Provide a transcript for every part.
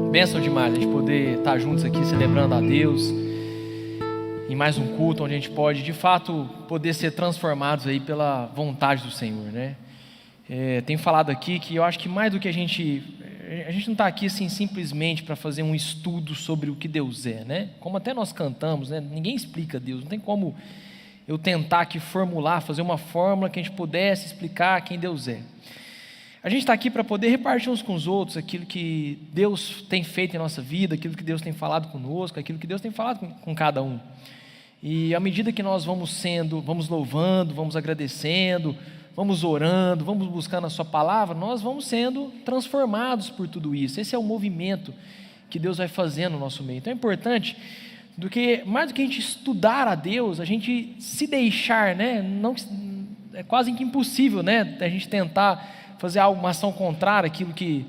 Bênção demais a gente poder estar juntos aqui celebrando a Deus em mais um culto onde a gente pode de fato poder ser transformados aí pela vontade do Senhor, né? Tenho falado aqui que eu acho que mais do que a gente não está aqui assim simplesmente para fazer um estudo sobre o que Deus é, né? Como até nós cantamos, né? Ninguém explica Deus, não tem como eu tentar aqui formular, fazer uma fórmula que a gente pudesse explicar quem Deus é. A gente está aqui para poder repartir uns com os outros aquilo que Deus tem feito em nossa vida, aquilo que Deus tem falado conosco, aquilo que Deus tem falado com cada um. E à medida que nós vamos louvando, vamos agradecendo, vamos orando, vamos buscando a sua palavra, nós vamos sendo transformados por tudo isso. Esse é o movimento que Deus vai fazendo no nosso meio. Então é importante, mais do que a gente estudar a Deus, a gente se deixar, né? Não, é quase que impossível, né? A gente tentar fazer uma ação contrária àquilo que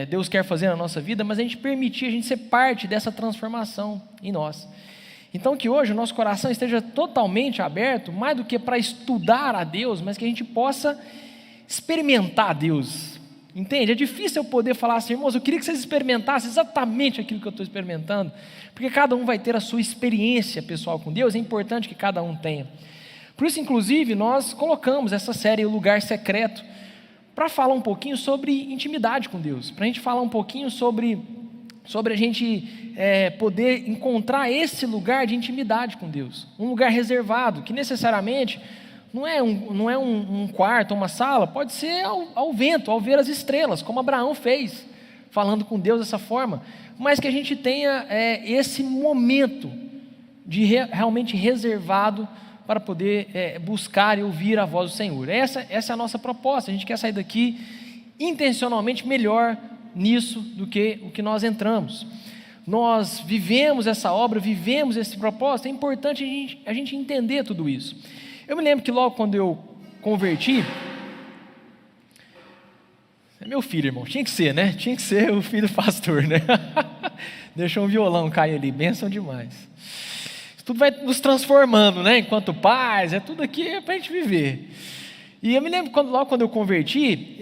Deus quer fazer na nossa vida, mas a gente permitir a gente ser parte dessa transformação em nós. Então que hoje o nosso coração esteja totalmente aberto, mais do que para estudar a Deus, mas que a gente possa experimentar a Deus, entende? É difícil eu poder falar assim, irmãos, eu queria que vocês experimentassem exatamente aquilo que eu estou experimentando, porque cada um vai ter a sua experiência pessoal com Deus, é importante que cada um tenha. Por isso, inclusive, nós colocamos essa série O Lugar Secreto, para falar um pouquinho sobre intimidade com Deus, para a gente falar um pouquinho sobre a gente poder encontrar esse lugar de intimidade com Deus, um lugar reservado, que necessariamente não é um quarto, uma sala, pode ser ao vento, ao ver as estrelas, como Abraão fez, falando com Deus dessa forma, mas que a gente tenha esse momento de realmente reservado para poder buscar e ouvir a voz do Senhor. Essa é a nossa proposta. A gente quer sair daqui intencionalmente melhor nisso do que o que nós entramos. Nós vivemos essa obra, vivemos esse propósito, é importante a gente entender tudo isso. Eu me lembro que logo quando eu converti, é meu filho, irmão, tinha que ser, né? Tinha que ser o filho do pastor, né? Deixou um violão cair ali, bênção demais. Tudo vai nos transformando, né? Enquanto pais, tudo aqui para a gente viver. E eu me lembro, logo quando eu converti,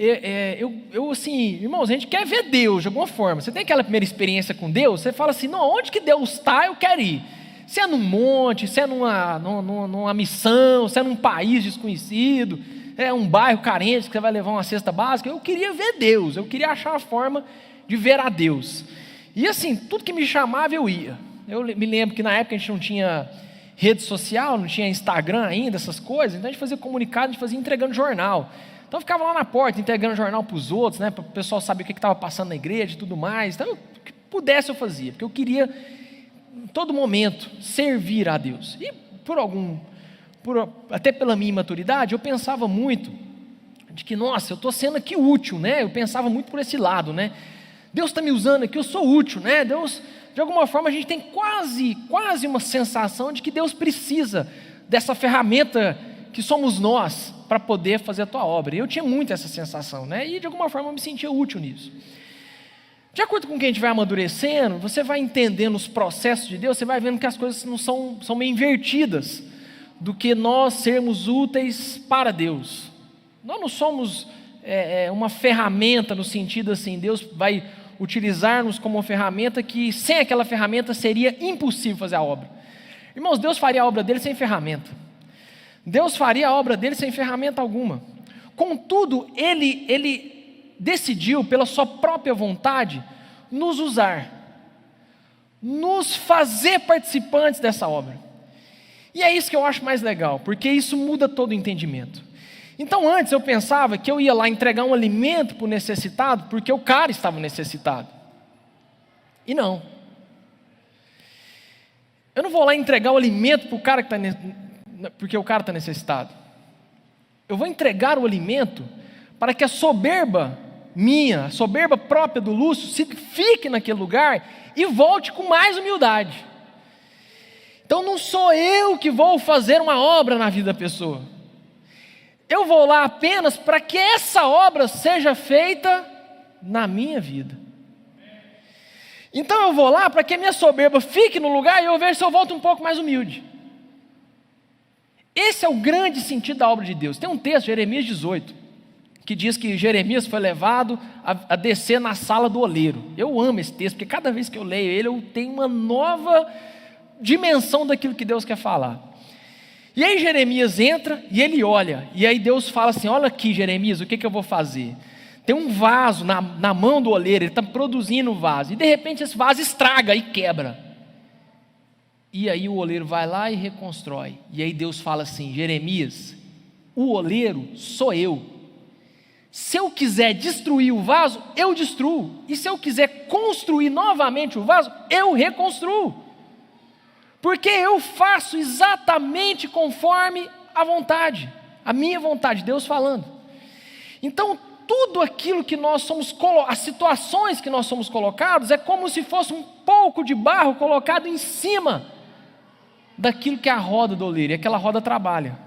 eu assim, irmãos, a gente quer ver Deus de alguma forma. Você tem aquela primeira experiência com Deus, você fala assim, não, onde que Deus está, eu quero ir. Se é num monte, se é numa missão, se é num país desconhecido, é um bairro carente que você vai levar uma cesta básica, eu queria ver Deus, eu queria achar a forma de ver a Deus. E assim, tudo que me chamava eu ia. Eu me lembro que na época a gente não tinha rede social, não tinha Instagram ainda, essas coisas, então a gente fazia comunicado, a gente fazia entregando jornal. Então eu ficava lá na porta, entregando jornal para os outros, né, para o pessoal saber o que estava passando na igreja e tudo mais. Então, o que pudesse eu fazia, porque eu queria, em todo momento, servir a Deus. E até pela minha imaturidade, eu pensava muito de que, nossa, eu estou sendo aqui útil, né? Eu pensava muito por esse lado, né? Deus está me usando aqui, eu sou útil, né? Deus... De alguma forma a gente tem quase uma sensação de que Deus precisa dessa ferramenta que somos nós para poder fazer a tua obra. E eu tinha muito essa sensação, né? E de alguma forma eu me sentia útil nisso. De acordo com que a gente vai amadurecendo, você vai entendendo os processos de Deus, você vai vendo que as coisas não são meio invertidas do que nós sermos úteis para Deus. Nós não somos uma ferramenta no sentido assim, Deus vai utilizar-nos como uma ferramenta que sem aquela ferramenta seria impossível fazer a obra. Irmãos, Deus faria a obra dele sem ferramenta. Deus faria a obra dele sem ferramenta alguma. Contudo, Ele decidiu, pela sua própria vontade, nos usar, nos fazer participantes dessa obra. E é isso que eu acho mais legal, porque isso muda todo o entendimento. Então antes eu pensava que eu ia lá entregar um alimento para o necessitado, porque o cara estava necessitado. E não. Eu não vou lá entregar o alimento para o cara porque o cara está necessitado. Eu vou entregar o alimento para que a soberba minha, a soberba própria do Lúcio, fique naquele lugar e volte com mais humildade. Então não sou eu que vou fazer uma obra na vida da pessoa. Eu vou lá apenas para que essa obra seja feita na minha vida. Então eu vou lá para que a minha soberba fique no lugar e eu vejo se eu volto um pouco mais humilde. Esse é o grande sentido da obra de Deus. Tem um texto, Jeremias 18, que diz que Jeremias foi levado a descer na sala do oleiro. Eu amo esse texto, porque cada vez que eu leio ele, eu tenho uma nova dimensão daquilo que Deus quer falar. E aí Jeremias entra e ele olha, e aí Deus fala assim: olha aqui, Jeremias, o que eu vou fazer? Tem um vaso na mão do oleiro, ele está produzindo o vaso, e de repente esse vaso estraga e quebra. E aí o oleiro vai lá e reconstrói. E aí Deus fala assim: Jeremias, o oleiro sou eu. Se eu quiser destruir o vaso, eu destruo. E se eu quiser construir novamente o vaso, eu reconstruo. Porque eu faço exatamente conforme a vontade, a minha vontade, Deus falando. Então, tudo aquilo que nós somos, as situações que nós somos colocados, é como se fosse um pouco de barro colocado em cima daquilo que é a roda do oleiro, e aquela roda trabalha.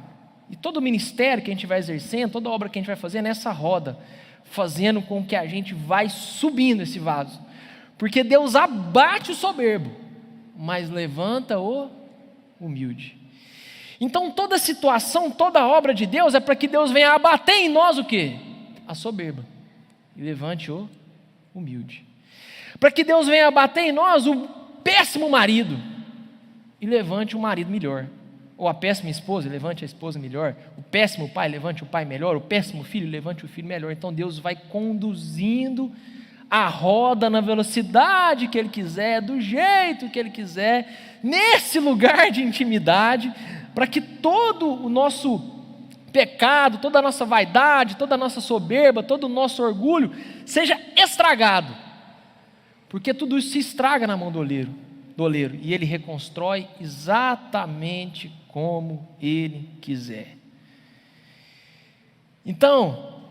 E todo o ministério que a gente vai exercendo, toda obra que a gente vai fazer é nessa roda, fazendo com que a gente vai subindo esse vaso. Porque Deus abate o soberbo, mas levanta o humilde. Então toda situação, toda obra de Deus é para que Deus venha abater em nós o quê? A soberba, e levante o humilde. Para que Deus venha abater em nós o péssimo marido, e levante um marido melhor. Ou a péssima esposa, levante a esposa melhor. O péssimo pai, levante o pai melhor. O péssimo filho, levante o filho melhor. Então Deus vai conduzindo a roda na velocidade que Ele quiser, do jeito que Ele quiser, nesse lugar de intimidade, para que todo o nosso pecado, toda a nossa vaidade, toda a nossa soberba, todo o nosso orgulho seja estragado. Porque tudo isso se estraga na mão do oleiro, e ele reconstrói exatamente como ele quiser. Então,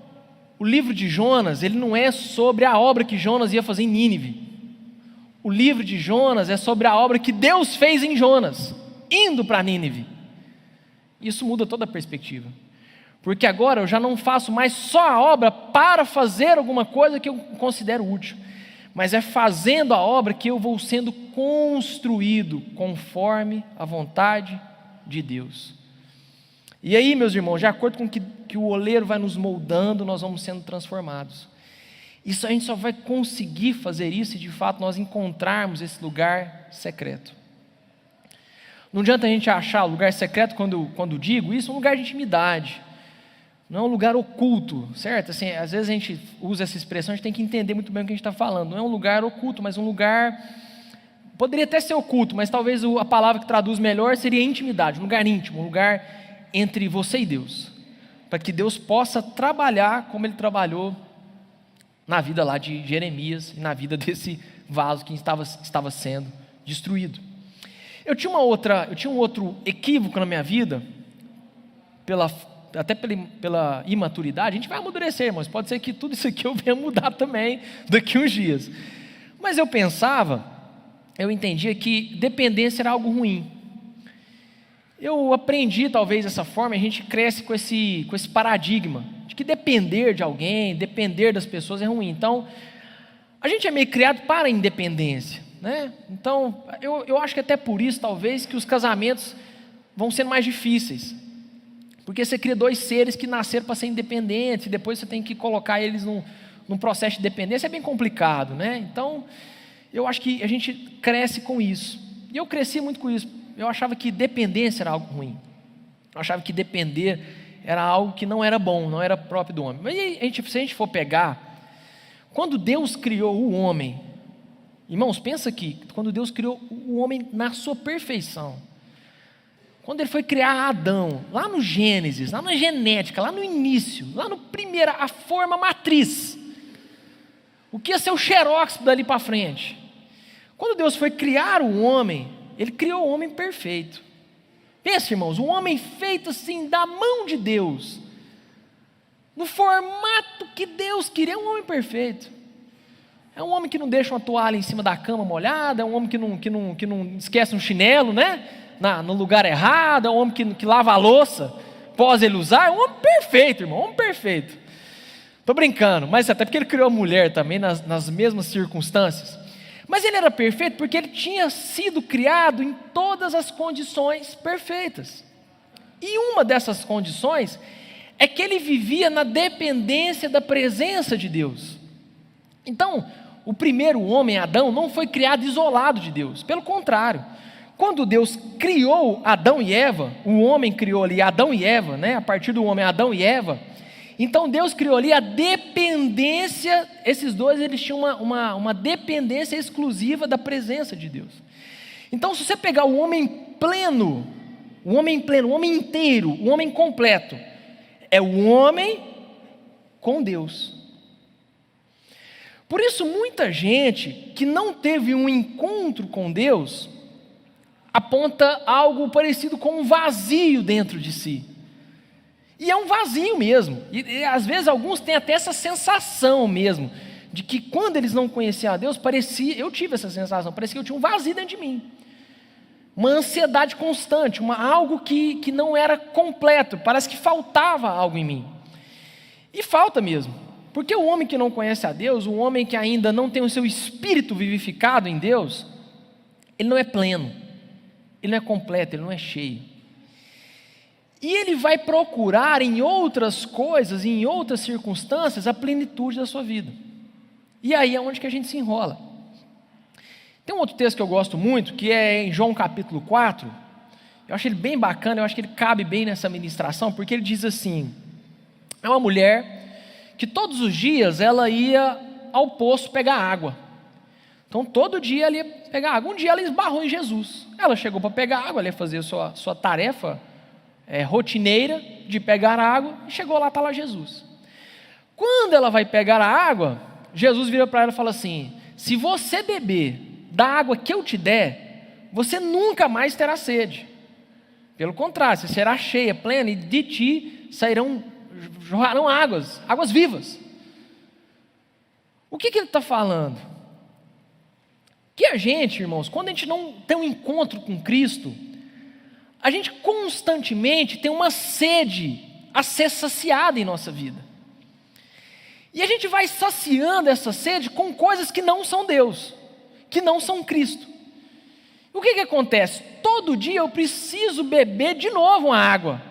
o livro de Jonas, ele não é sobre a obra que Jonas ia fazer em Nínive. O livro de Jonas é sobre a obra que Deus fez em Jonas, indo para Nínive. Isso muda toda a perspectiva. Porque agora eu já não faço mais só a obra para fazer alguma coisa que eu considero útil, mas é fazendo a obra que eu vou sendo construído conforme a vontade de Deus. E aí, meus irmãos, de acordo com que o oleiro vai nos moldando, nós vamos sendo transformados. Isso a gente só vai conseguir fazer isso se de fato nós encontrarmos esse lugar secreto. Não adianta a gente achar o lugar secreto, quando digo isso, é um lugar de intimidade. Não é um lugar oculto, certo? Assim, às vezes a gente usa essa expressão, a gente tem que entender muito bem o que a gente está falando. Não é um lugar oculto, mas um lugar, poderia até ser oculto, mas talvez a palavra que traduz melhor seria intimidade, um lugar íntimo, um lugar entre você e Deus, para que Deus possa trabalhar como Ele trabalhou na vida lá de Jeremias e na vida desse vaso que estava sendo destruído. Eu tinha um outro equívoco na minha vida, até pela imaturidade. A gente vai amadurecer, irmãos, pode ser que tudo isso aqui eu venha mudar também daqui uns dias, mas eu entendia que dependência era algo ruim. Eu aprendi talvez dessa forma, a gente cresce com esse paradigma, de que depender de alguém, depender das pessoas é ruim. Então, a gente é meio criado para a independência, né? Então, eu acho que até por isso, talvez, que os casamentos vão sendo mais difíceis, porque você cria dois seres que nasceram para ser independentes, e depois você tem que colocar eles num processo de dependência, é bem complicado, né? Então, eu acho que a gente cresce com isso, e eu cresci muito com isso. Eu achava que dependência era algo ruim, eu achava que depender era algo que não era bom, não era próprio do homem. Mas se a gente for pegar, quando Deus criou o homem, irmãos, pensa aqui, quando Deus criou o homem na sua perfeição, quando Ele foi criar Adão, lá no Gênesis, lá na genética, lá no início, lá no primeiro, a forma matriz, o que ia ser o xerox dali para frente, quando Deus foi criar o homem, Ele criou o homem perfeito. Pensa, irmãos, um homem feito assim, da mão de Deus, no formato que Deus queria, é um homem perfeito. É um homem que não deixa uma toalha em cima da cama molhada, é um homem que não esquece um chinelo, né? No lugar errado, é um homem que lava a louça após ele usar, é um homem perfeito, irmão, um homem perfeito. Estou brincando, mas até porque ele criou a mulher também nas mesmas circunstâncias. Mas ele era perfeito porque ele tinha sido criado em todas as condições perfeitas. E uma dessas condições é que ele vivia na dependência da presença de Deus. Então, o primeiro homem, Adão, não foi criado isolado de Deus. Pelo contrário, quando Deus criou Adão e Eva, o homem criou ali Adão e Eva, né? A partir do homem Adão e Eva, então Deus criou ali a dependência, esses dois eles tinham uma dependência exclusiva da presença de Deus. Então, se você pegar o homem pleno, o homem inteiro, o homem completo, é o homem com Deus. Por isso, muita gente que não teve um encontro com Deus, aponta algo parecido com um vazio dentro de si. E é um vazio mesmo. E às vezes alguns têm até essa sensação mesmo, de que quando eles não conheciam a Deus, eu tive essa sensação, parecia que eu tinha um vazio dentro de mim. Uma ansiedade constante, algo que não era completo, parece que faltava algo em mim. E falta mesmo, porque o homem que não conhece a Deus, o homem que ainda não tem o seu espírito vivificado em Deus, ele não é pleno, ele não é completo, ele não é cheio. E ele vai procurar em outras coisas, em outras circunstâncias, a plenitude da sua vida. E aí é onde que a gente se enrola. Tem um outro texto que eu gosto muito, que é em João capítulo 4, eu acho ele bem bacana, eu acho que ele cabe bem nessa ministração, porque ele diz assim, é uma mulher que todos os dias ela ia ao poço pegar água. Então todo dia ela ia pegar água, um dia ela esbarrou em Jesus, ela chegou para pegar água, ela ia fazer a sua tarefa rotineira de pegar água, e chegou lá, está lá Jesus. Quando ela vai pegar a água, Jesus vira para ela e fala assim, se você beber da água que eu te der, você nunca mais terá sede. Pelo contrário, você será cheia, plena, e de ti jorrarão águas vivas. O que ele está falando? Que a gente, irmãos, quando a gente não tem um encontro com Cristo, a gente constantemente tem uma sede a ser saciada em nossa vida. E a gente vai saciando essa sede com coisas que não são Deus, que não são Cristo. O que acontece? Todo dia eu preciso beber de novo uma água,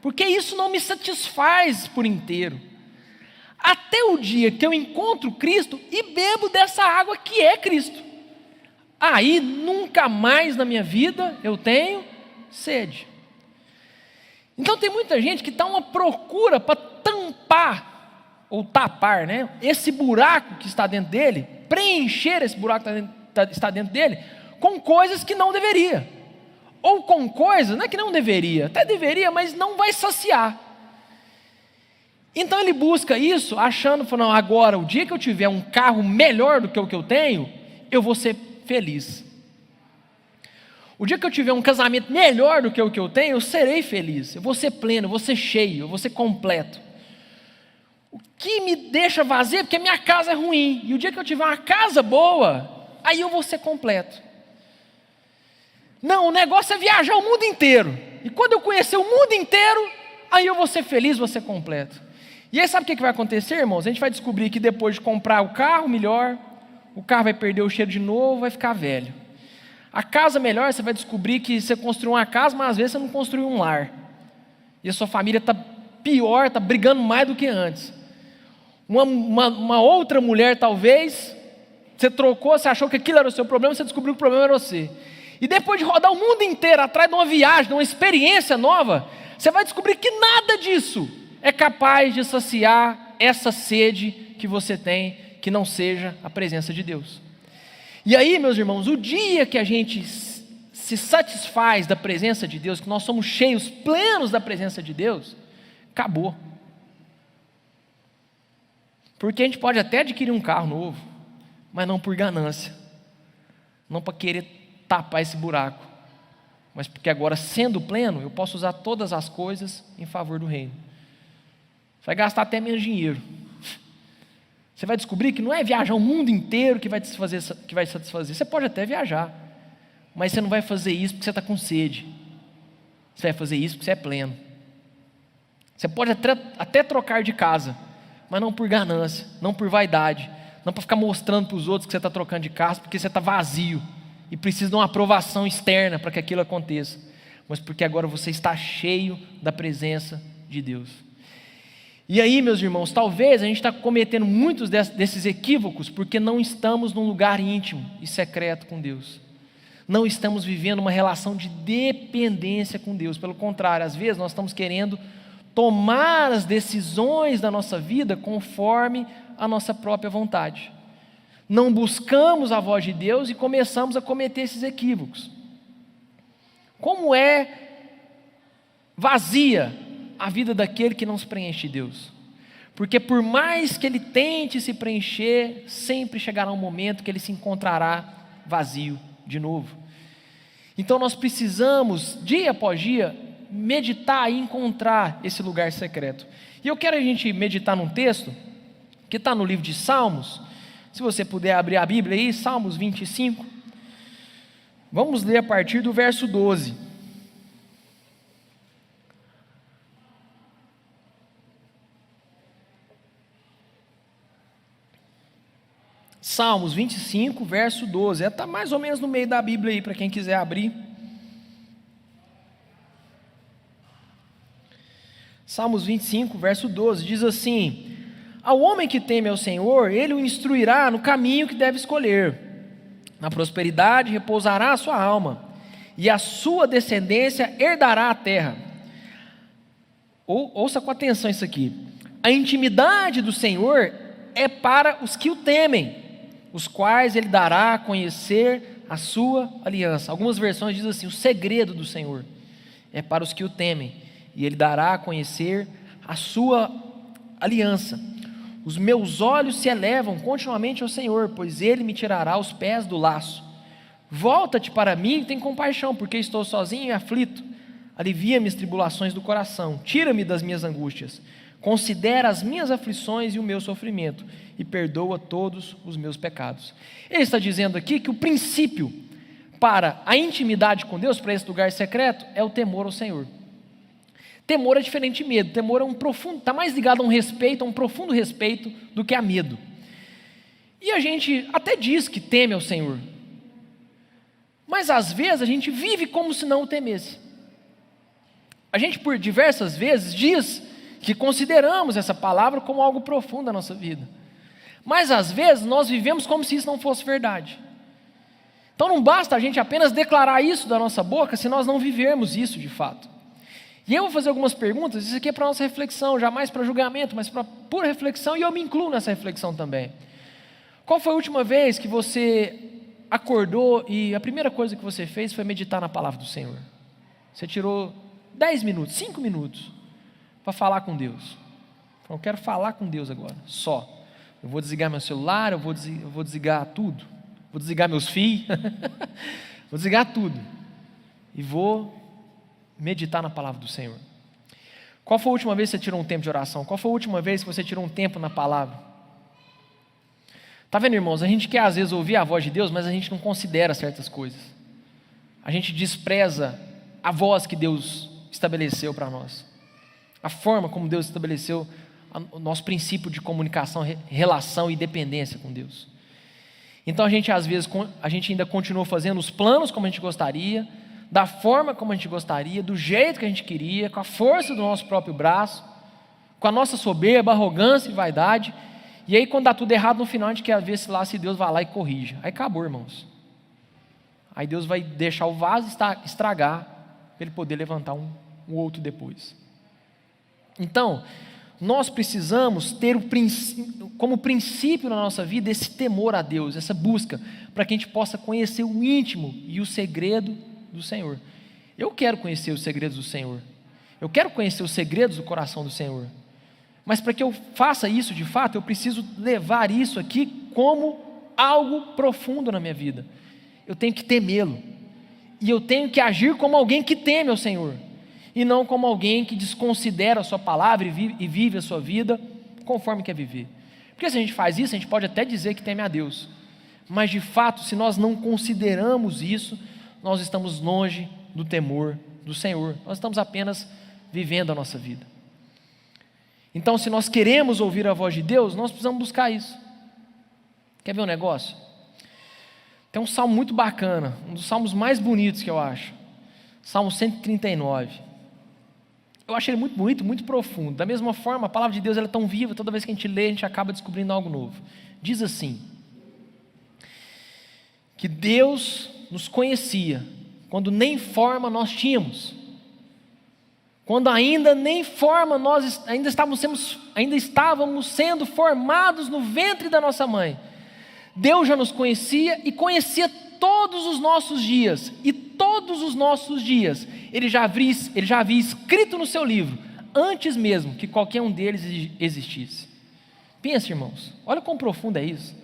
porque isso não me satisfaz por inteiro. Até o dia que eu encontro Cristo e bebo dessa água que é Cristo. Aí nunca mais na minha vida eu tenho sede. Então tem muita gente que está uma procura para tampar, ou tapar, né, esse buraco que está dentro dele, preencher esse buraco que está dentro dele, com coisas que não deveria, ou com coisas, não é que não deveria, até deveria, mas não vai saciar. Então ele busca isso, achando, falando, agora, o dia que eu tiver um carro melhor do que o que eu tenho, eu vou ser feliz. O dia que eu tiver um casamento melhor do que o que eu tenho, eu serei feliz, eu vou ser pleno, eu vou ser cheio, eu vou ser completo. O que me deixa vazio é porque a minha casa é ruim, e o dia que eu tiver uma casa boa, aí eu vou ser completo. Não, o negócio é viajar o mundo inteiro, e quando eu conhecer o mundo inteiro, aí eu vou ser feliz, vou ser completo. E aí sabe o que vai acontecer, irmãos? A gente vai descobrir que depois de comprar o carro melhor, o carro vai perder o cheiro de novo, vai ficar velho. A casa melhor, você vai descobrir que você construiu uma casa, mas às vezes você não construiu um lar. E a sua família está pior, está brigando mais do que antes. Uma outra mulher, talvez, você trocou, você achou que aquilo era o seu problema, você descobriu que o problema era você. E depois de rodar o mundo inteiro, atrás de uma viagem, de uma experiência nova, você vai descobrir que nada disso é capaz de saciar essa sede que você tem, que não seja a presença de Deus. E aí, meus irmãos, o dia que a gente se satisfaz da presença de Deus, que nós somos cheios, plenos da presença de Deus, acabou. Porque a gente pode até adquirir um carro novo, mas não por ganância, não para querer tapar esse buraco, mas porque agora, sendo pleno, eu posso usar todas as coisas em favor do reino. Você vai gastar até menos dinheiro. Você vai descobrir que não é viajar o mundo inteiro que vai satisfazer. Você pode até viajar, mas você não vai fazer isso porque você está com sede. Você vai fazer isso porque você é pleno. Você pode até trocar de casa, mas não por ganância, não por vaidade, não para ficar mostrando para os outros que você está trocando de casa, porque você está vazio e precisa de uma aprovação externa para que aquilo aconteça, mas porque agora você está cheio da presença de Deus. E aí, meus irmãos, talvez a gente está cometendo muitos desses equívocos porque não estamos num lugar íntimo e secreto com Deus. Não estamos vivendo uma relação de dependência com Deus. Pelo contrário, às vezes nós estamos querendo tomar as decisões da nossa vida conforme a nossa própria vontade. Não buscamos a voz de Deus e começamos a cometer esses equívocos. Como é vazia a vida daquele que não se preenche de Deus? Porque por mais que ele tente se preencher, sempre chegará um momento que ele se encontrará vazio de novo. Então nós precisamos, dia após dia, meditar e encontrar esse lugar secreto. E eu quero a gente meditar num texto que está no livro de Salmos. Se você puder abrir a Bíblia aí, Salmos 25. Vamos ler a partir do verso 12. Salmos 25, verso 12. Está mais ou menos no meio da Bíblia aí, para quem quiser abrir. Salmos 25, verso 12, diz assim: ao homem que teme ao Senhor, Ele o instruirá no caminho que deve escolher. Na prosperidade repousará a sua alma, e a sua descendência herdará a terra. Ouça com atenção isso aqui. A intimidade do Senhor é para os que o temem, os quais Ele dará a conhecer a sua aliança. Algumas versões dizem assim: o segredo do Senhor é para os que o temem, e Ele dará a conhecer a sua aliança. Os meus olhos se elevam continuamente ao Senhor, pois Ele me tirará os pés do laço. Volta-te para mim e tem compaixão, porque estou sozinho e aflito. Alivia-me as tribulações do coração, tira-me das minhas angústias. Considera as minhas aflições e o meu sofrimento, e perdoa todos os meus pecados. Ele está dizendo aqui que o princípio para a intimidade com Deus, para esse lugar secreto, é o temor ao Senhor. Temor é diferente de medo. Temor é está mais ligado a um respeito, a um profundo respeito, do que a medo. E a gente até diz que teme ao Senhor, mas às vezes a gente vive como se não o temesse. A gente por diversas vezes diz que consideramos essa palavra como algo profundo da nossa vida, mas às vezes nós vivemos como se isso não fosse verdade. Então não basta a gente apenas declarar isso da nossa boca se nós não vivermos isso de fato. E eu vou fazer algumas perguntas, isso aqui é para nossa reflexão, jamais para julgamento, mas para pura reflexão, e eu me incluo nessa reflexão também. Qual foi a última vez que você acordou e a primeira coisa que você fez foi meditar na palavra do Senhor? Você tirou 10 minutos, 5 minutos para falar com Deus. Eu quero falar com Deus agora, só. Eu vou desligar meu celular, eu vou desligar tudo, vou desligar meus fios, vou desligar tudo e vou meditar na palavra do Senhor. Qual foi a última vez que você tirou um tempo de oração? Qual foi a última vez que você tirou um tempo na palavra? Está vendo, irmãos? A gente quer às vezes ouvir a voz de Deus, mas a gente não considera certas coisas. A gente despreza a voz que Deus estabeleceu para nós, a forma como Deus estabeleceu o nosso princípio de comunicação, relação e dependência com Deus. Então a gente às vezes ainda continua fazendo os planos como a gente gostaria, da forma como a gente gostaria, do jeito que a gente queria, com a força do nosso próprio braço, com a nossa soberba, arrogância e vaidade. E aí quando dá tudo errado, no final a gente quer ver se Deus vai lá e corrija. Aí acabou, irmãos. Aí Deus vai deixar o vaso estragar, para Ele poder levantar um outro depois. Então, nós precisamos ter como princípio na nossa vida esse temor a Deus, essa busca, para que a gente possa conhecer o íntimo e o segredo do Senhor. Eu quero conhecer os segredos do Senhor. Eu quero conhecer os segredos do coração do Senhor. Mas para que eu faça isso de fato, eu preciso levar isso aqui como algo profundo na minha vida. Eu tenho que temê-lo. E eu tenho que agir como alguém que teme ao Senhor. E não como alguém que desconsidera a sua palavra e vive a sua vida conforme quer viver. Porque se a gente faz isso, a gente pode até dizer que teme a Deus. Mas de fato, se nós não consideramos isso, nós estamos longe do temor do Senhor. Nós estamos apenas vivendo a nossa vida. Então, se nós queremos ouvir a voz de Deus, nós precisamos buscar isso. Quer ver um negócio? Tem um salmo muito bacana, um dos salmos mais bonitos que eu acho. Salmo 139. Eu acho ele muito, muito, muito profundo. Da mesma forma, a palavra de Deus ela é tão viva, toda vez que a gente lê, a gente acaba descobrindo algo novo. Diz assim, que Deus nos conhecia quando nem forma nós tínhamos. Quando ainda nem forma nós ainda estávamos sendo formados no ventre da nossa mãe. Deus já nos conhecia e conhecia todos os nossos dias. E todos os nossos dias Ele já havia escrito no seu livro, antes mesmo que qualquer um deles existisse. Pensa, irmãos, olha quão profundo é isso.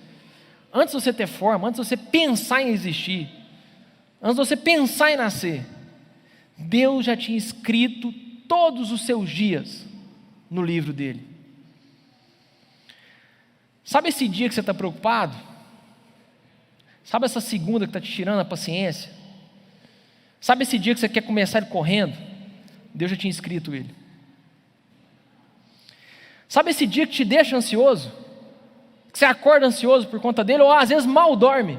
Antes de você ter forma, antes de você pensar em existir, antes de você pensar em nascer, Deus já tinha escrito todos os seus dias no livro dele. Sabe esse dia que você está preocupado? Sabe essa segunda que está te tirando a paciência? Sabe esse dia que você quer começar correndo? Deus já tinha escrito ele. Sabe esse dia que te deixa ansioso? Que você acorda ansioso por conta dele, ou às vezes mal dorme?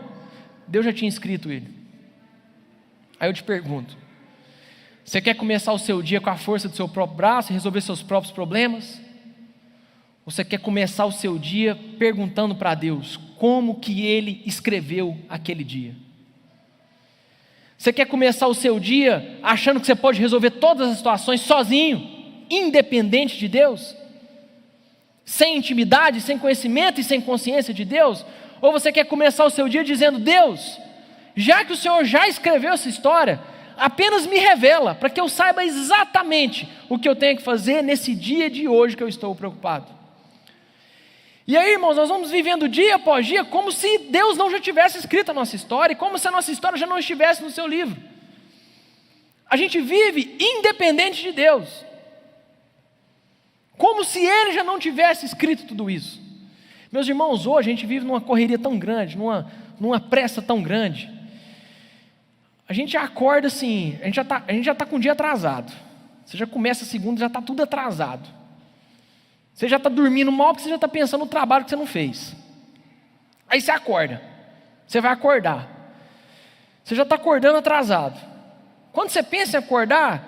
Deus já tinha escrito ele. Aí eu te pergunto, você quer começar o seu dia com a força do seu próprio braço e resolver seus próprios problemas? Ou você quer começar o seu dia perguntando para Deus como que Ele escreveu aquele dia? Você quer começar o seu dia achando que você pode resolver todas as situações sozinho, independente de Deus? Sem intimidade, sem conhecimento e sem consciência de Deus? Ou você quer começar o seu dia dizendo, Deus, já que o Senhor já escreveu essa história, apenas me revela, para que eu saiba exatamente o que eu tenho que fazer nesse dia de hoje que eu estou preocupado. E aí, irmãos, nós vamos vivendo dia após dia como se Deus não já tivesse escrito a nossa história, e como se a nossa história já não estivesse no seu livro. A gente vive independente de Deus, como se Ele já não tivesse escrito tudo isso. Meus irmãos, hoje a gente vive numa correria tão grande, numa pressa tão grande. A gente acorda assim, a gente já está com o dia atrasado. Você já começa a segunda, já está tudo atrasado. Você já está dormindo mal porque você já está pensando no trabalho que você não fez. Aí você acorda, você vai acordar. Você já está acordando atrasado. Quando você pensa em acordar,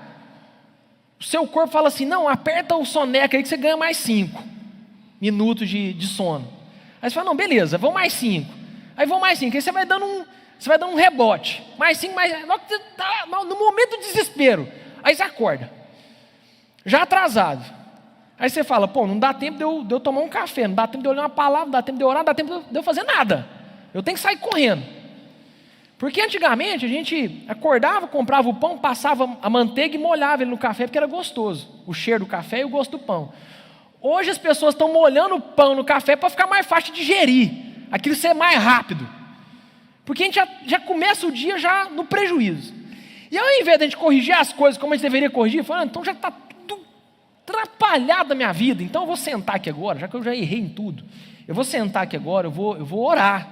o seu corpo fala assim, não, aperta o soneca aí que você ganha mais 5 minutos de sono. Aí você fala, não, beleza, vão mais 5. Aí vão mais 5, aí você vai dando um rebote, mais 5, no momento do desespero, aí você acorda, já atrasado. Aí você fala, pô, não dá tempo de eu tomar um café, não dá tempo de eu ler uma palavra, não dá tempo de eu orar, não dá tempo de eu fazer nada, eu tenho que sair correndo. Porque antigamente a gente acordava, comprava o pão, passava a manteiga e molhava ele no café, porque era gostoso, o cheiro do café e o gosto do pão. Hoje as pessoas estão molhando o pão no café para ficar mais fácil de digerir, aquilo ser mais rápido. Porque a gente já começa o dia já no prejuízo. E ao invés de a gente corrigir as coisas como a gente deveria corrigir, falando, então já está tudo atrapalhado na minha vida, então eu vou sentar aqui agora, já que eu já errei em tudo, eu vou sentar aqui agora, eu vou orar,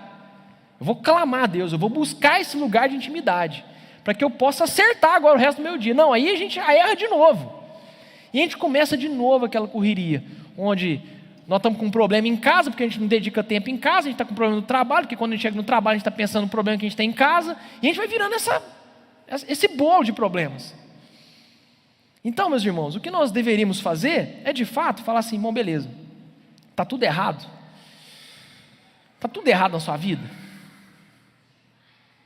eu vou clamar a Deus, eu vou buscar esse lugar de intimidade, para que eu possa acertar agora o resto do meu dia. Não, aí a gente já erra de novo. E a gente começa de novo aquela correria, onde nós estamos com um problema em casa, porque a gente não dedica tempo em casa, a gente está com um problema no trabalho, porque quando a gente chega no trabalho, a gente está pensando no problema que a gente tem em casa, e a gente vai virando esse bolo de problemas. Então, meus irmãos, o que nós deveríamos fazer é, de fato, falar assim, bom, beleza, está tudo errado. Está tudo errado na sua vida.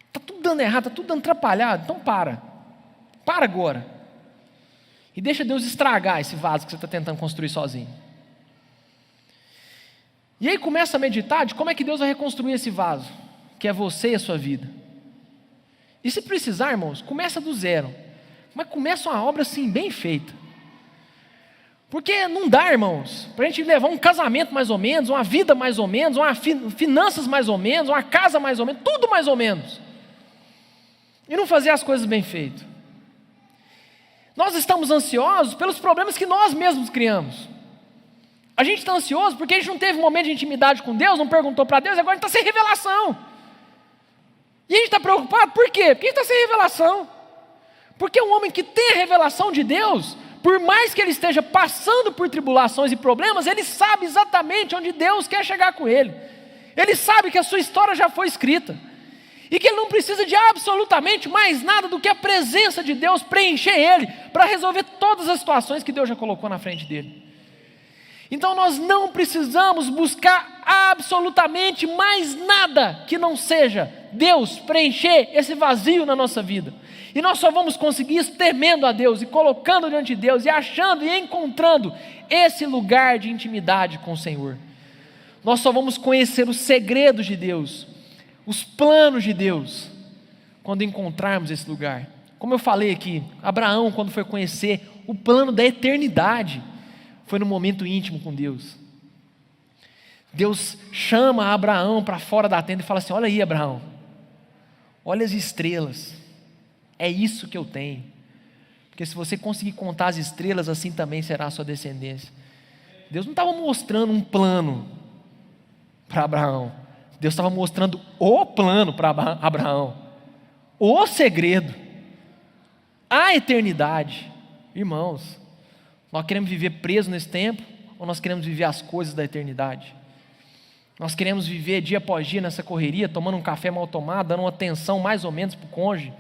Está tudo dando errado, está tudo dando atrapalhado, então para agora. E deixa Deus estragar esse vaso que você está tentando construir sozinho. E aí começa a meditar de como é que Deus vai reconstruir esse vaso, que é você e a sua vida. E se precisar, irmãos, começa do zero. Mas começa uma obra assim, bem feita. Porque não dá, irmãos, para a gente levar um casamento mais ou menos, uma vida mais ou menos, finanças mais ou menos, uma casa mais ou menos, tudo mais ou menos. E não fazer as coisas bem feitas. Nós estamos ansiosos pelos problemas que nós mesmos criamos. A gente está ansioso porque a gente não teve um momento de intimidade com Deus, não perguntou para Deus, agora a gente está sem revelação. E a gente está preocupado por quê? Porque a gente está sem revelação. Porque um homem que tem a revelação de Deus, por mais que ele esteja passando por tribulações e problemas, ele sabe exatamente onde Deus quer chegar com ele. Ele sabe que a sua história já foi escrita. e que ele não precisa de absolutamente mais nada do que a presença de Deus preencher ele, para resolver todas as situações que Deus já colocou na frente dele. Então nós não precisamos buscar absolutamente mais nada que não seja Deus preencher esse vazio na nossa vida. E nós só vamos conseguir isso temendo a Deus e colocando diante de Deus e achando e encontrando esse lugar de intimidade com o Senhor. Nós só vamos conhecer os segredos de Deus, os planos de Deus, quando encontrarmos esse lugar. Como eu falei aqui, Abraão, quando foi conhecer o plano da eternidade, foi no momento íntimo com Deus. Deus chama Abraão para fora da tenda e fala assim: olha aí, Abraão, olha as estrelas, é isso que eu tenho, porque se você conseguir contar as estrelas, assim também será a sua descendência. Deus não estava mostrando um plano para Abraão, Deus estava mostrando o plano para Abraão, o segredo, a eternidade. Irmãos, nós queremos viver presos nesse tempo, ou nós queremos viver as coisas da eternidade? Nós queremos viver dia após dia nessa correria, tomando um café mal tomado, dando uma atenção mais ou menos para o cônjuge,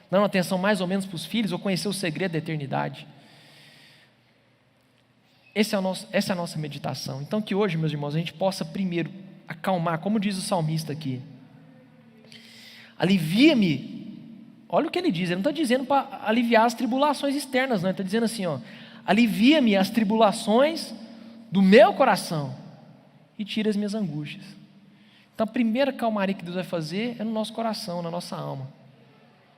dando uma atenção mais ou menos para os filhos, ou conhecer o segredo da eternidade? Essa é a nossa meditação. Então que hoje, meus irmãos, a gente possa primeiro acalmar, como diz o salmista aqui: alivia-me. Olha o que ele diz, ele não está dizendo para aliviar as tribulações externas, não, ele está dizendo assim, alivia-me as tribulações do meu coração e tira as minhas angústias. Então a primeira calmaria que Deus vai fazer é no nosso coração, na nossa alma.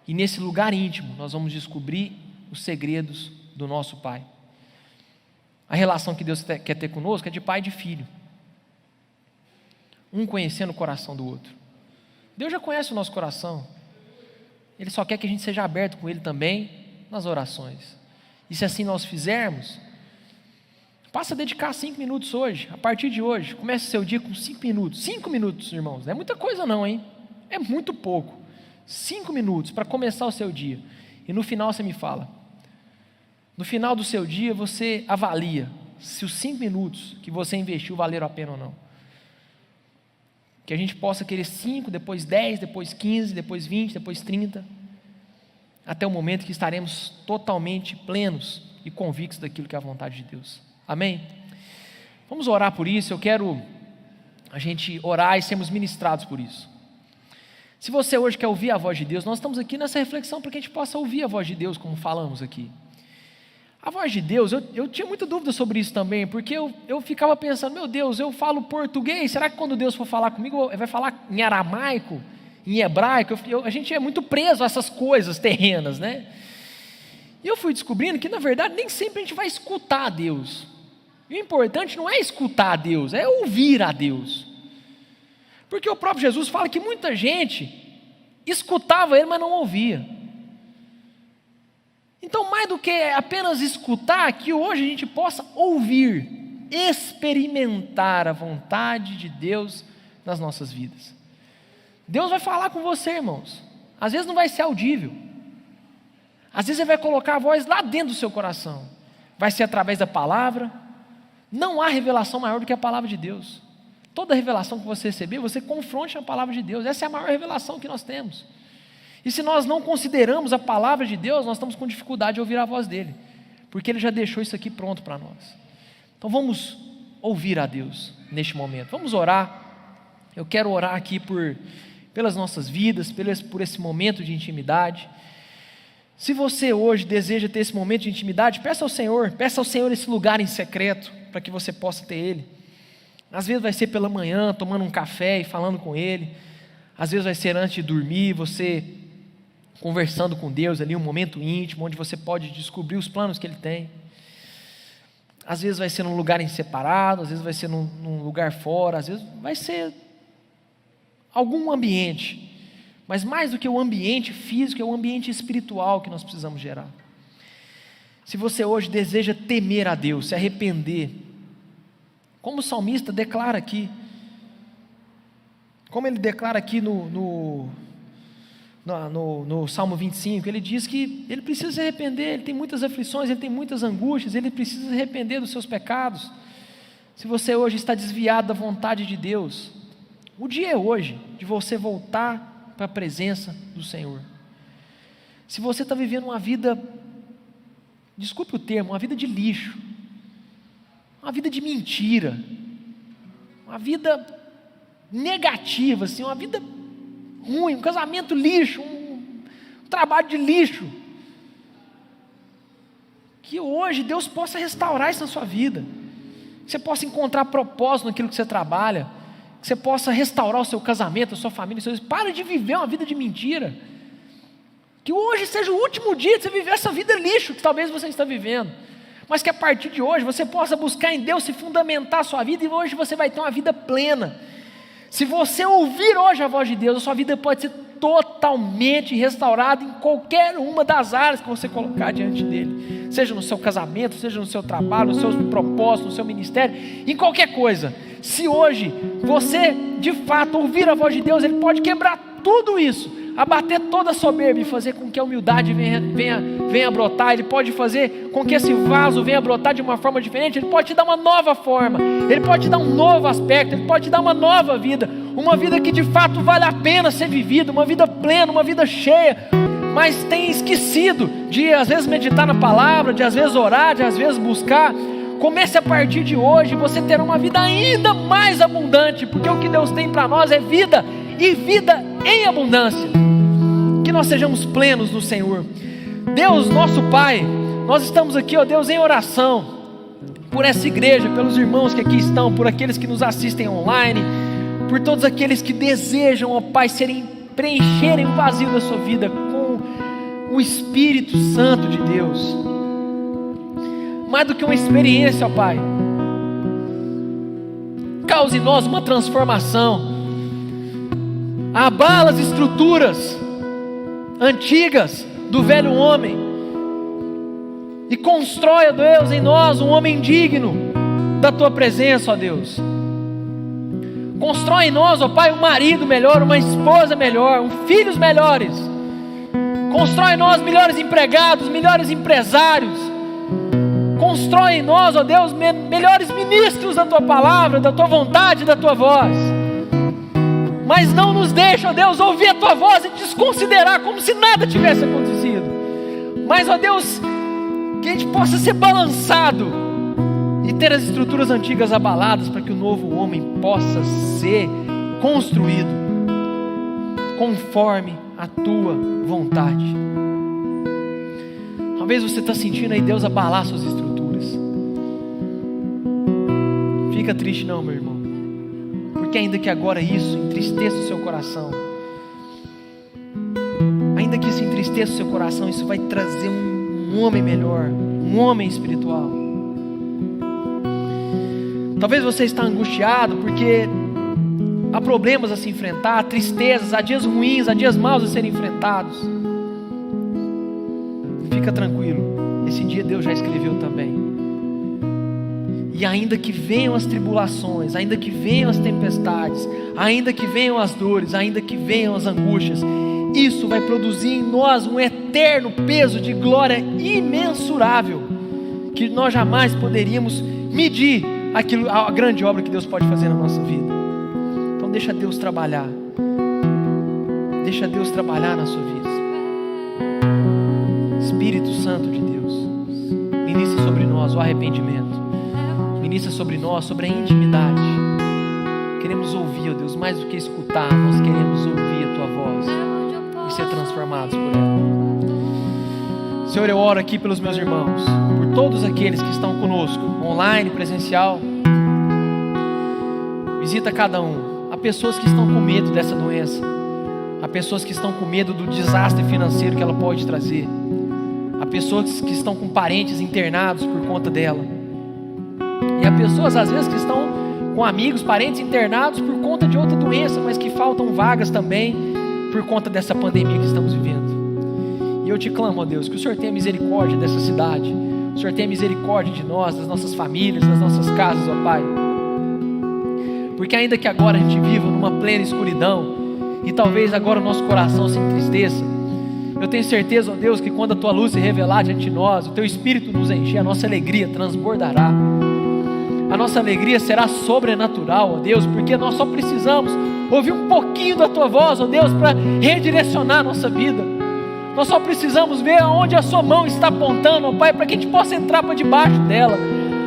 E nesse lugar íntimo nós vamos descobrir os segredos do nosso Pai. A relação que Deus quer ter conosco é de pai e de filho, um conhecendo o coração do outro. Deus já conhece o nosso coração, Ele só quer que a gente seja aberto com Ele também nas orações. E se assim nós fizermos, passa a dedicar 5 minutos hoje, a partir de hoje, comece o seu dia com 5 minutos, 5 minutos, irmãos, não é muita coisa não, hein? É muito pouco, 5 minutos para começar o seu dia, e no final você me fala, no final do seu dia você avalia se os 5 minutos que você investiu valeram a pena ou não, que a gente possa querer 5, depois 10, depois 15, depois 20, depois 30, até o momento que estaremos totalmente plenos e convictos daquilo que é a vontade de Deus. Amém? Vamos orar por isso. Eu quero a gente orar e sermos ministrados por isso. Se você hoje quer ouvir a voz de Deus, nós estamos aqui nessa reflexão para que a gente possa ouvir a voz de Deus, como falamos aqui. A voz de Deus, eu tinha muita dúvida sobre isso também, porque eu ficava pensando, meu Deus, eu falo português, será que quando Deus for falar comigo, vai falar em aramaico, em hebraico? A gente é muito preso a essas coisas terrenas, né? E eu fui descobrindo que, na verdade, nem sempre a gente vai escutar a Deus. E o importante não é escutar a Deus, é ouvir a Deus. Porque o próprio Jesus fala que muita gente escutava Ele, mas não ouvia. Então, mais do que apenas escutar, que hoje a gente possa ouvir, experimentar a vontade de Deus nas nossas vidas. Deus vai falar com você, irmãos. Às vezes não vai ser audível. Às vezes Ele vai colocar a voz lá dentro do seu coração. Vai ser através da palavra. Não há revelação maior do que a palavra de Deus. Toda revelação que você receber, você confronte a palavra de Deus. Essa é a maior revelação que nós temos. E se nós não consideramos a palavra de Deus, nós estamos com dificuldade de ouvir a voz dEle, porque Ele já deixou isso aqui pronto para nós. Então vamos ouvir a Deus neste momento. Vamos orar. Eu quero orar aqui pelas nossas vidas, por esse momento de intimidade. Se você hoje deseja ter esse momento de intimidade, peça ao Senhor esse lugar em secreto, para que você possa ter Ele. Às vezes vai ser pela manhã, tomando um café e falando com Ele. Às vezes vai ser antes de dormir, você conversando com Deus ali, um momento íntimo, onde você pode descobrir os planos que Ele tem. Às vezes vai ser num lugar em separado, às vezes vai ser num lugar fora, às vezes vai ser algum ambiente. Mas mais do que o ambiente físico, é o ambiente espiritual que nós precisamos gerar. Se você hoje deseja temer a Deus, se arrepender, como o salmista declara aqui, como ele declara aqui no Salmo 25, ele diz que ele precisa se arrepender, ele tem muitas aflições, ele tem muitas angústias, ele precisa se arrepender dos seus pecados. Se você hoje está desviado da vontade de Deus, o dia é hoje de você voltar para a presença do Senhor. Se você está vivendo uma vida, desculpe o termo, uma vida de lixo, uma vida de mentira, uma vida negativa, assim, uma vida ruim, um casamento lixo, um trabalho de lixo, que hoje Deus possa restaurar isso na sua vida, que você possa encontrar propósito naquilo que você trabalha, que você possa restaurar o seu casamento, a sua família, para de viver uma vida de mentira, que hoje seja o último dia de você viver essa vida lixo que talvez você está vivendo, mas que a partir de hoje você possa buscar em Deus se fundamentar a sua vida, e hoje você vai ter uma vida plena. Se você ouvir hoje a voz de Deus, a sua vida pode ser totalmente restaurada em qualquer uma das áreas que você colocar diante dele, seja no seu casamento, seja no seu trabalho, nos seus propósitos, no seu ministério, em qualquer coisa. Se hoje você de fato ouvir a voz de Deus, Ele pode quebrar tudo isso, abater toda a soberba e fazer com que a humildade venha a brotar. Ele pode fazer com que esse vaso venha a brotar de uma forma diferente. Ele pode te dar uma nova forma, Ele pode te dar um novo aspecto, Ele pode te dar uma nova vida, uma vida que de fato vale a pena ser vivida, uma vida plena, uma vida cheia, mas tem esquecido de às vezes meditar na palavra, de às vezes orar, de às vezes buscar. Comece a partir de hoje, você terá uma vida ainda mais abundante, porque o que Deus tem para nós é vida, e vida em abundância. Que nós sejamos plenos no Senhor. Deus nosso Pai, nós estamos aqui, ó Deus, em oração por essa igreja, pelos irmãos que aqui estão, por aqueles que nos assistem online, por todos aqueles que desejam, ó Pai, preencherem o vazio da sua vida com o Espírito Santo de Deus. Mais do que uma experiência, ó Pai, cause em nós uma transformação, abala as estruturas antigas do velho homem e constrói, ó Deus, em nós um homem digno da Tua presença, ó Deus. Constrói em nós, ó Pai, um marido melhor, uma esposa melhor, filhos melhores. Constrói em nós melhores empregados, melhores empresários. Constrói em nós, ó Deus, melhores ministros da Tua palavra, da Tua vontade, da Tua voz. Mas não nos deixa, ó Deus, ouvir a Tua voz e desconsiderar como se nada tivesse acontecido. Mas, ó Deus, que a gente possa ser balançado e ter as estruturas antigas abaladas, para que o novo homem possa ser construído conforme a Tua vontade. Talvez você está sentindo aí Deus abalar suas estruturas. Fica triste não, meu irmão, porque ainda que agora isso entristeça o seu coração, ainda que isso entristeça o seu coração, isso vai trazer um homem melhor, um homem espiritual. Talvez você está angustiado porque há problemas a se enfrentar, há tristezas, há dias ruins, há dias maus a serem enfrentados. Fica tranquilo, esse dia Deus já escreveu também. E ainda que venham as tribulações, ainda que venham as tempestades, ainda que venham as dores, ainda que venham as angústias, isso vai produzir em nós um eterno peso de glória imensurável, que nós jamais poderíamos medir a grande obra que Deus pode fazer na nossa vida. Então deixa Deus trabalhar, deixa Deus trabalhar na sua vida. Espírito Santo de Deus, ministra sobre nós o arrependimento, ministra sobre nós, sobre a intimidade. Queremos ouvir, ó Deus, mais do que escutar, nós queremos ouvir a Tua voz e ser transformados por ela. Senhor, eu oro aqui pelos meus irmãos, por todos aqueles que estão conosco, online, presencial. Visita cada um. Há pessoas que estão com medo dessa doença, há pessoas que estão com medo do desastre financeiro que ela pode trazer, há pessoas que estão com parentes internados por conta dela, e há pessoas às vezes que estão com amigos, parentes internados por conta de outra doença, mas que faltam vagas também por conta dessa pandemia que estamos vivendo. E eu te clamo, ó Deus, que o Senhor tenha misericórdia dessa cidade, o Senhor tenha misericórdia de nós, das nossas famílias, das nossas casas, ó Pai, porque ainda que agora a gente viva numa plena escuridão, e talvez agora o nosso coração se entristeça, eu tenho certeza, ó Deus, que quando a Tua luz se revelar diante de nós, o Teu Espírito nos encher, a nossa alegria transbordará, a nossa alegria será sobrenatural, ó Deus, porque nós só precisamos ouvir um pouquinho da Tua voz, ó Deus, para redirecionar a nossa vida. Nós só precisamos ver aonde a Sua mão está apontando, ó Pai, para que a gente possa entrar para debaixo dela.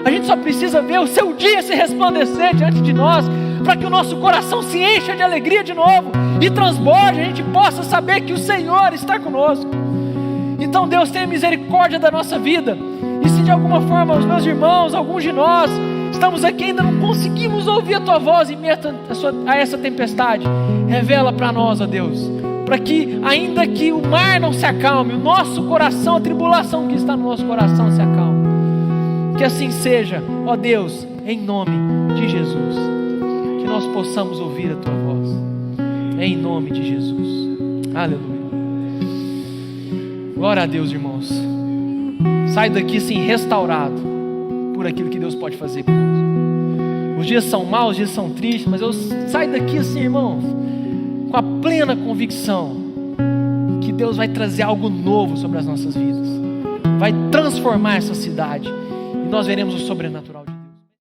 A gente só precisa ver o Seu dia se resplandecer diante de nós, para que o nosso coração se encha de alegria de novo e transborde, a gente possa saber que o Senhor está conosco. Então Deus, tenha misericórdia da nossa vida. E se de alguma forma os meus irmãos, alguns de nós, estamos aqui e ainda não conseguimos ouvir a Tua voz em meio a essa tempestade, revela para nós, ó Deus, para que ainda que o mar não se acalme, o nosso coração, a tribulação que está no nosso coração se acalme. Que assim seja, ó Deus, em nome de Jesus, que nós possamos ouvir a Tua voz, em nome de Jesus. Aleluia. Glória a Deus, irmãos. Sai daqui sim restaurado por aquilo que Deus pode fazer conosco. Os dias são maus, os dias são tristes, mas eu saio daqui assim, irmãos, com a plena convicção que Deus vai trazer algo novo sobre as nossas vidas, vai transformar essa cidade, e nós veremos o sobrenatural.